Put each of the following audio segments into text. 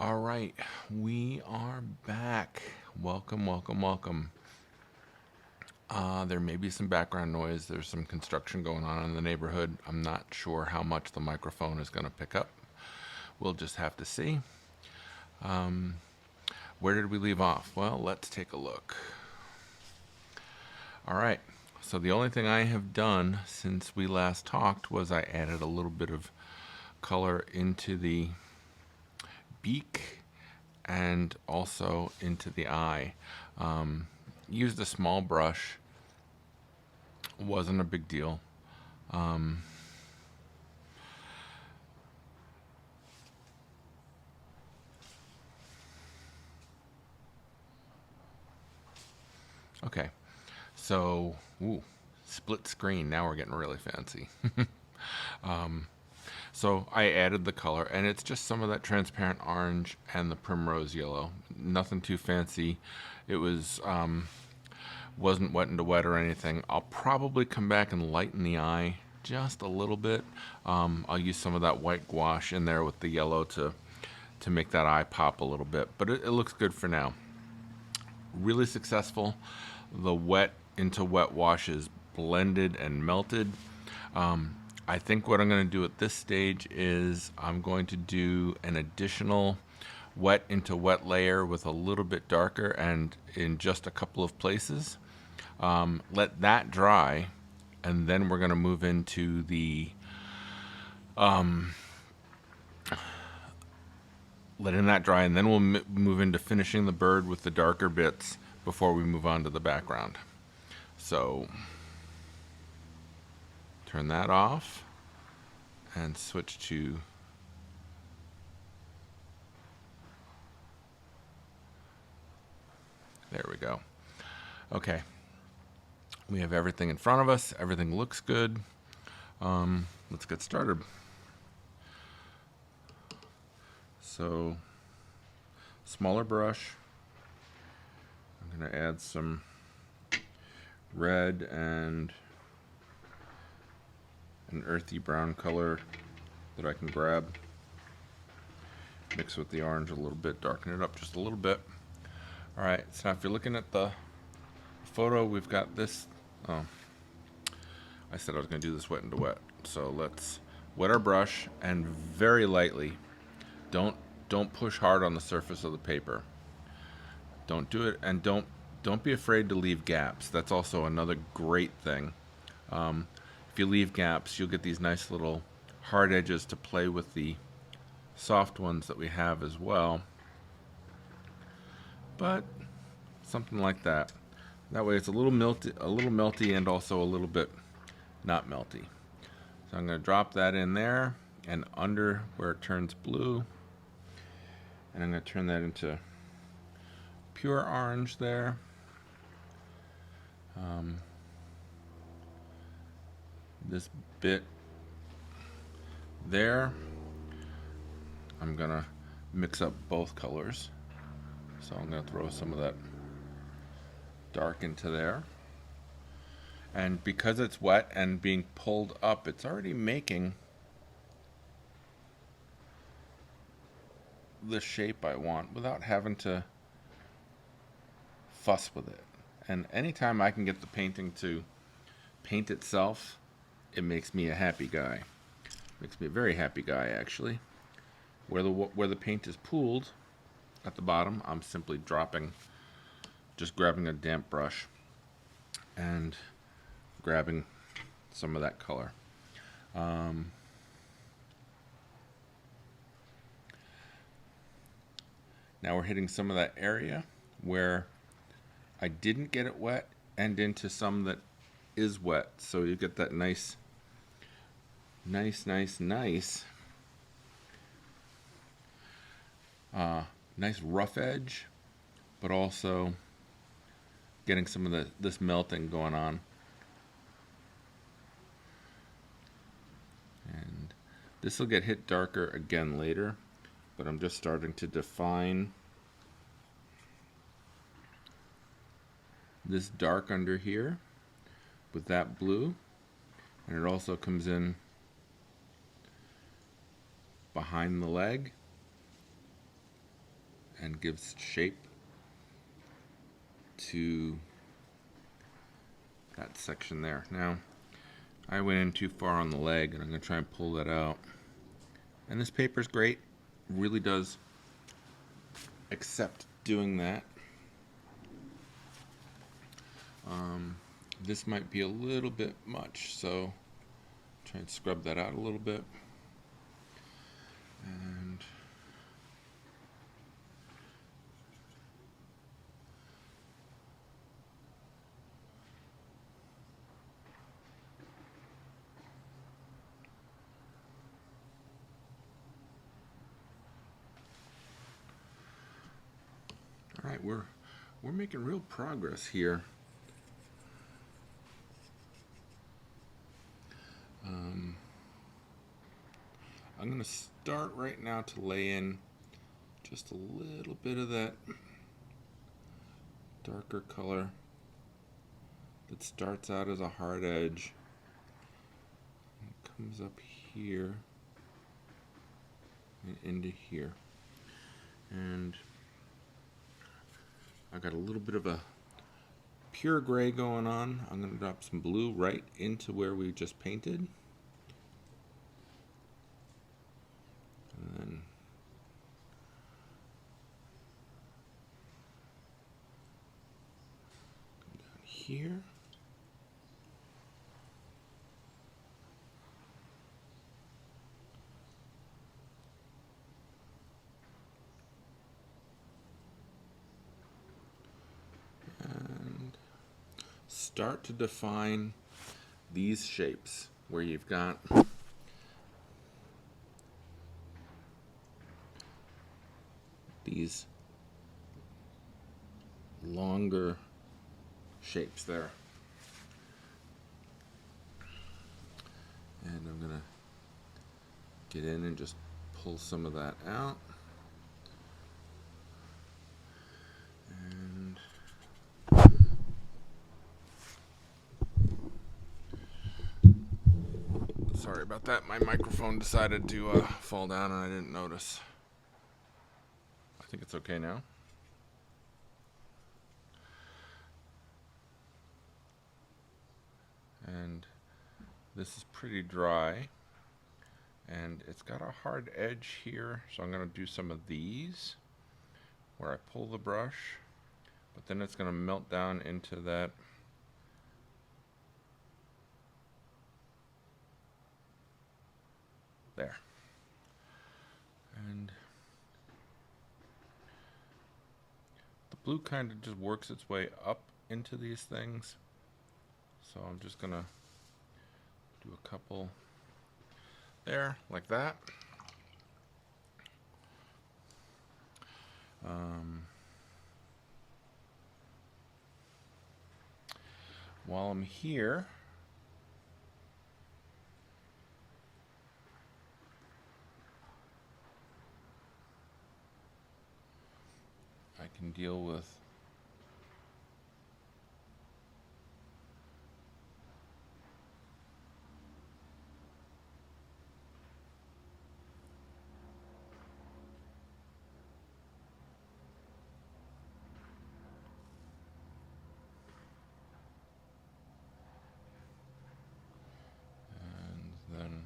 All right, we are back. Welcome, welcome, welcome. There may be some background noise. There's some construction going on in the neighborhood. I'm not sure how much the microphone is going to pick up. We'll just have to see. Where did we leave off? Well, let's take a look. All right, so the only thing I have done since we last talked was I added a little bit of color into the beak and also into the eye. Used a small brush, wasn't a big deal. Okay, so split screen. Now we're getting really fancy. So I added the color, and it's just some of that transparent orange and the primrose yellow. Nothing too fancy. It wasn't wet into wet or anything. I'll probably come back and lighten the eye just a little bit. I'll use some of that white gouache in there with the yellow to make that eye pop a little bit. But it looks good for now. Really successful. The wet into wet washes blended and melted. I think what I'm going to do at this stage is I'm going to do an additional wet into wet layer with a little bit darker and in just a couple of places. Let that dry, and then we're going to move into the letting that dry, and then we'll move into finishing the bird with the darker bits before we move on to the background. So turn that off and switch to there we go. Okay, we have everything in front of us. Everything looks good. Let's get started. So, smaller brush. I'm going to add some red and an earthy brown color that I can grab. Mix with the orange a little bit, darken it up just a little bit. Alright, so now if you're looking at the photo, we've got this. Oh, I said I was going to do this wet into wet. So let's wet our brush and very lightly. Don't push hard on the surface of the paper. Don't do it, and don't be afraid to leave gaps. That's also another great thing. If you leave gaps, you'll get these nice little hard edges to play with the soft ones that we have as well. But something like that. That way it's a little melty and also a little bit not melty. So I'm going to drop that in there and under where it turns blue. And I'm going to turn that into pure orange there. This bit there, I'm going to mix up both colors. So I'm going to throw some of that dark into there. And because it's wet and being pulled up, it's already making the shape I want without having to fuss with it. And anytime I can get the painting to paint itself, it makes me a happy guy. Makes me a very happy guy, actually. Where the paint is pooled at the bottom, I'm simply just grabbing a damp brush and grabbing some of that color. Now we're hitting some of that area where I didn't get it wet and into some that is wet. So you get that nice rough edge, but also getting some of this melting going on. And this will get hit darker again later, but I'm just starting to define this dark under here with that blue, and it also comes in behind the leg. and gives shape to that section there. Now, I went in too far on the leg, and I'm going to try and pull that out. And this paper's great, really does accept doing that. This might be a little bit much, so try and scrub that out a little bit. And all right, we're making real progress here. I'm going to start right now to lay in just a little bit of that darker color that starts out as a hard edge and comes up here and into here. And I got a little bit of a pure gray going on. I'm going to drop some blue right into where we just painted. And then come down here. And start to define these shapes where you've got these longer shapes there. And I'm gonna get in and just pull some of that out. And sorry about that, my microphone decided to fall down and I didn't notice. I think it's okay now. And this is pretty dry, and it's got a hard edge here, so I'm going to do some of these where I pull the brush, but then it's going to melt down into that there. And the blue kind of just works its way up into these things, so I'm just going to do a couple there, like that. While I'm here, I can deal with then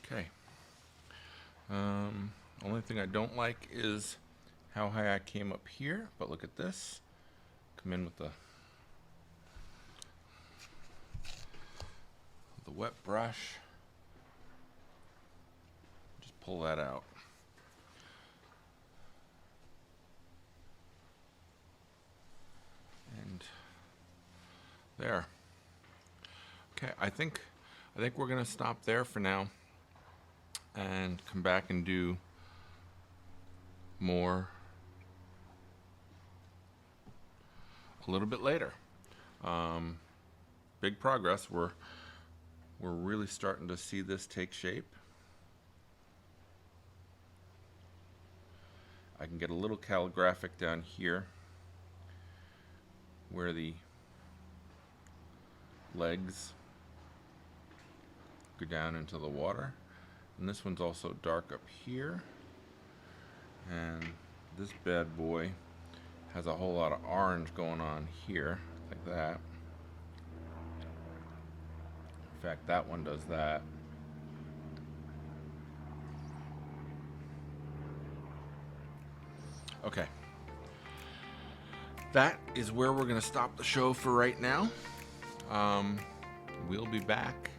okay. Only thing I don't like is how high I came up here, but look at this. Come in with the wet brush. Just pull that out. And there. Okay, I think we're gonna stop there for now and come back and do more a little bit later. Big progress. We're really starting to see this take shape. I can get a little calligraphic down here where the legs go down into the water. And this one's also dark up here. And this bad boy has a whole lot of orange going on here, like that. In fact, that one does that. Okay. That is where we're going to stop the show for right now. We'll be back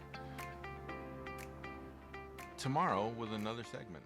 tomorrow with another segment.